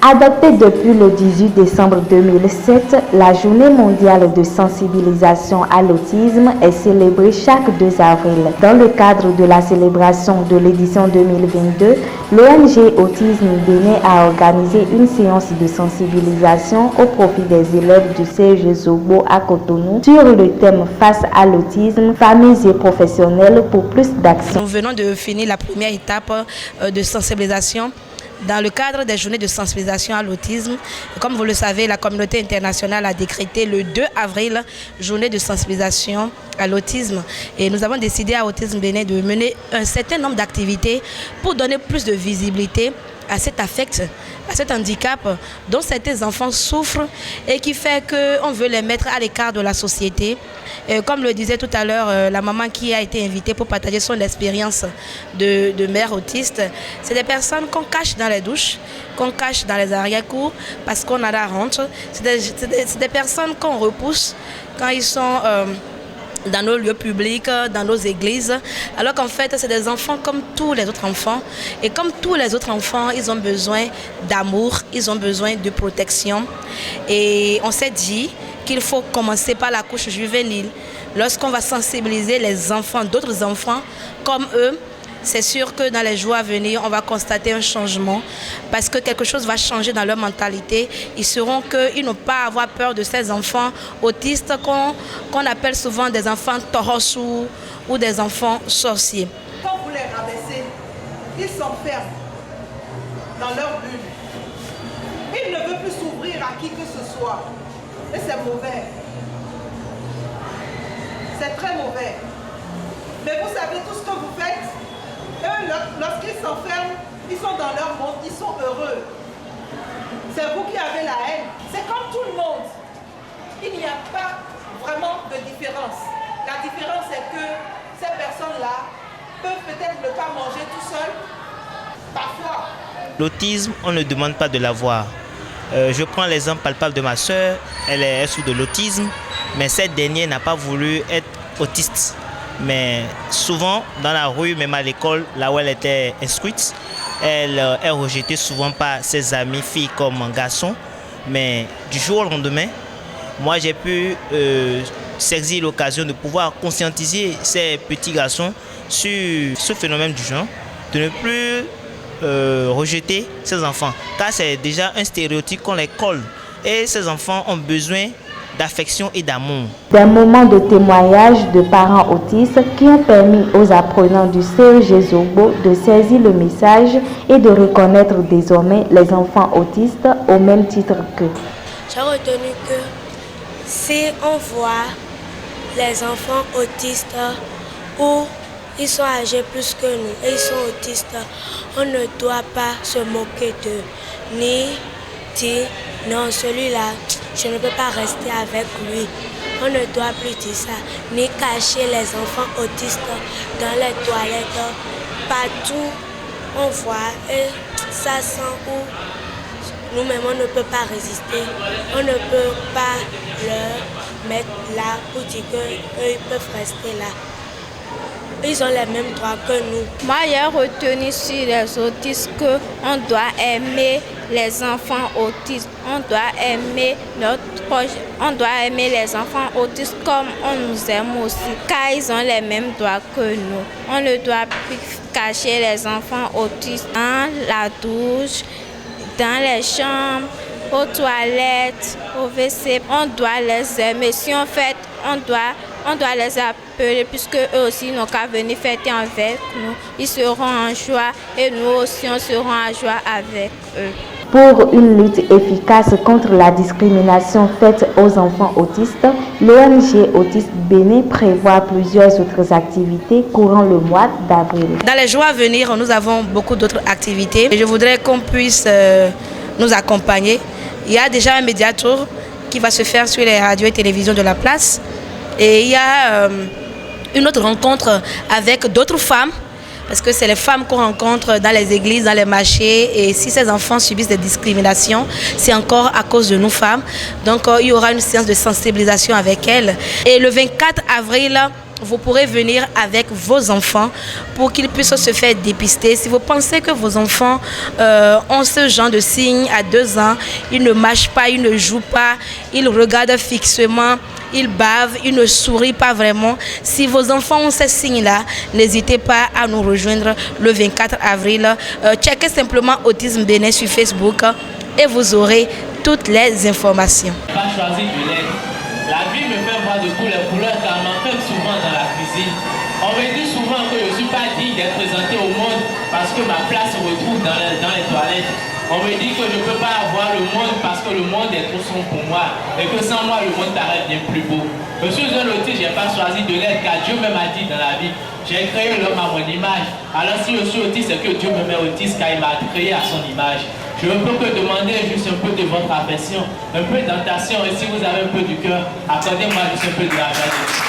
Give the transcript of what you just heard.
Adoptée depuis le 18 décembre 2007, la Journée mondiale de sensibilisation à l'autisme est célébrée chaque 2 avril. Dans le cadre de la célébration de l'édition 2022, l'ONG Autisme Bénin a organisé une séance de sensibilisation au profit des élèves du CEG Zogbo à Cotonou sur le thème Face à l'autisme, familles et professionnels pour plus d'action. Nous venons de finir la première étape de sensibilisation dans le cadre des journées de sensibilisation à l'autisme. Comme vous le savez, la communauté internationale a décrété le 2 avril, journée de sensibilisation à l'autisme. Et nous avons décidé à Autisme Bénin de mener un certain nombre d'activités pour donner plus de visibilité à cet affect, à cet handicap dont certains enfants souffrent et qui fait qu'on veut les mettre à l'écart de la société. Et comme le disait tout à l'heure la maman qui a été invitée pour partager son expérience de mère autiste, c'est des personnes qu'on cache dans les douches, qu'on cache dans les arrière-cours parce qu'on a la honte. C'est des personnes qu'on repousse quand ils sont dans nos lieux publics, dans nos églises, alors qu'en fait, c'est des enfants comme tous les autres enfants. Et comme tous les autres enfants, ils ont besoin d'amour, ils ont besoin de protection. Et on s'est dit qu'il faut commencer par la couche juvénile. Lorsqu'on va sensibiliser les enfants, d'autres enfants comme eux, c'est sûr que dans les jours à venir, on va constater un changement parce que quelque chose va changer dans leur mentalité. Ils n'ont pas à avoir peur de ces enfants autistes qu'on appelle souvent des enfants torossous ou des enfants sorciers. Quand vous les rabaissez, ils s'enferment dans leur bulle. Ils ne veulent plus s'ouvrir à qui que ce soit. Et c'est mauvais. C'est très mauvais. Mais vous savez tout ce que vous faites. Eux, lorsqu'ils s'enferment, ils sont dans leur monde, ils sont heureux. C'est vous qui avez la haine. C'est comme tout le monde. Il n'y a pas vraiment de différence. La différence est que ces personnes-là peuvent peut-être ne pas manger tout seuls. Parfois. L'autisme, on ne demande pas de l'avoir. Je prends l'exemple palpable de ma soeur. Elle est sous de l'autisme, mais cette dernière n'a pas voulu être autiste. Mais souvent, dans la rue, même à l'école, là où elle était inscrite, elle est rejetée souvent par ses amis, filles comme garçons. Mais du jour au lendemain, moi j'ai pu saisir l'occasion de pouvoir conscientiser ces petits garçons sur ce phénomène du genre, de ne plus rejeter ces enfants. Car c'est déjà un stéréotype qu'on les colle. Et ces enfants ont besoin d'affection et d'amour. Des moments de témoignage de parents autistes qui ont permis aux apprenants du CEG Zogbo de saisir le message et de reconnaître désormais les enfants autistes au même titre qu'eux. J'ai retenu que si on voit les enfants autistes ou ils sont âgés plus que nous et ils sont autistes, on ne doit pas se moquer d'eux, ni dire non, celui-là, je ne peux pas rester avec lui. On ne doit plus dire ça, ni cacher les enfants autistes dans les toilettes. Partout, on voit et ça sent où nous-mêmes, on ne peut pas résister. On ne peut pas leur mettre là pour dire qu'eux, ils peuvent rester là. Ils ont les mêmes droits que nous. Moi, j'ai retenu sur les autistes qu'on doit aimer les enfants autistes. On doit aimer on doit aimer les enfants autistes comme on nous aime aussi, car ils ont les mêmes droits que nous. On ne doit plus cacher les enfants autistes dans la douche, dans les chambres, aux toilettes, au WC. On doit les aimer. Si on fête, on doit les appeler puisque eux aussi n'ont qu'à venir fêter avec nous. Ils seront en joie et nous aussi on sera en joie avec eux. Pour une lutte efficace contre la discrimination faite aux enfants autistes, l'ONG Autisme Bénin prévoit plusieurs autres activités courant le mois d'avril. Dans les jours à venir, nous avons beaucoup d'autres activités et je voudrais qu'on puisse nous accompagner. Il y a déjà un médiatour qui va se faire sur les radios et télévisions de la place. Et il y a une autre rencontre avec d'autres femmes, parce que c'est les femmes qu'on rencontre dans les églises, dans les marchés. Et si ces enfants subissent des discriminations, c'est encore à cause de nous femmes. Donc il y aura une séance de sensibilisation avec elles. Et le 24 avril, vous pourrez venir avec vos enfants pour qu'ils puissent se faire dépister. Si vous pensez que vos enfants ont ce genre de signes à 2 ans, ils ne marchent pas, ils ne jouent pas, ils regardent fixement, ils bavent, ils ne sourient pas vraiment. Si vos enfants ont ces signes-là, n'hésitez pas à nous rejoindre le 24 avril. Checkez simplement Autisme Bénin sur Facebook et vous aurez toutes les informations. Pas choisi de l'aide. La vie me fait voir de toutes les couleurs car m'enferme souvent dans la cuisine. On me dit souvent que je ne suis pas digne d'être présenté au monde parce que ma place se retrouve dans les toilettes. On me dit que je ne peux pas avoir le monde parce que le monde est trop sombre pour moi et que sans moi le monde paraît bien plus beau. Je suis un autiste, je n'ai pas choisi de l'aide car Dieu même a dit dans la vie, j'ai créé l'homme à mon image. Alors si je suis autiste, c'est que Dieu me met autiste car il m'a créé à son image. Je ne peux que demander juste un peu de votre affection, un peu d'attention et si vous avez un peu du cœur, accordez-moi juste un peu de la joie.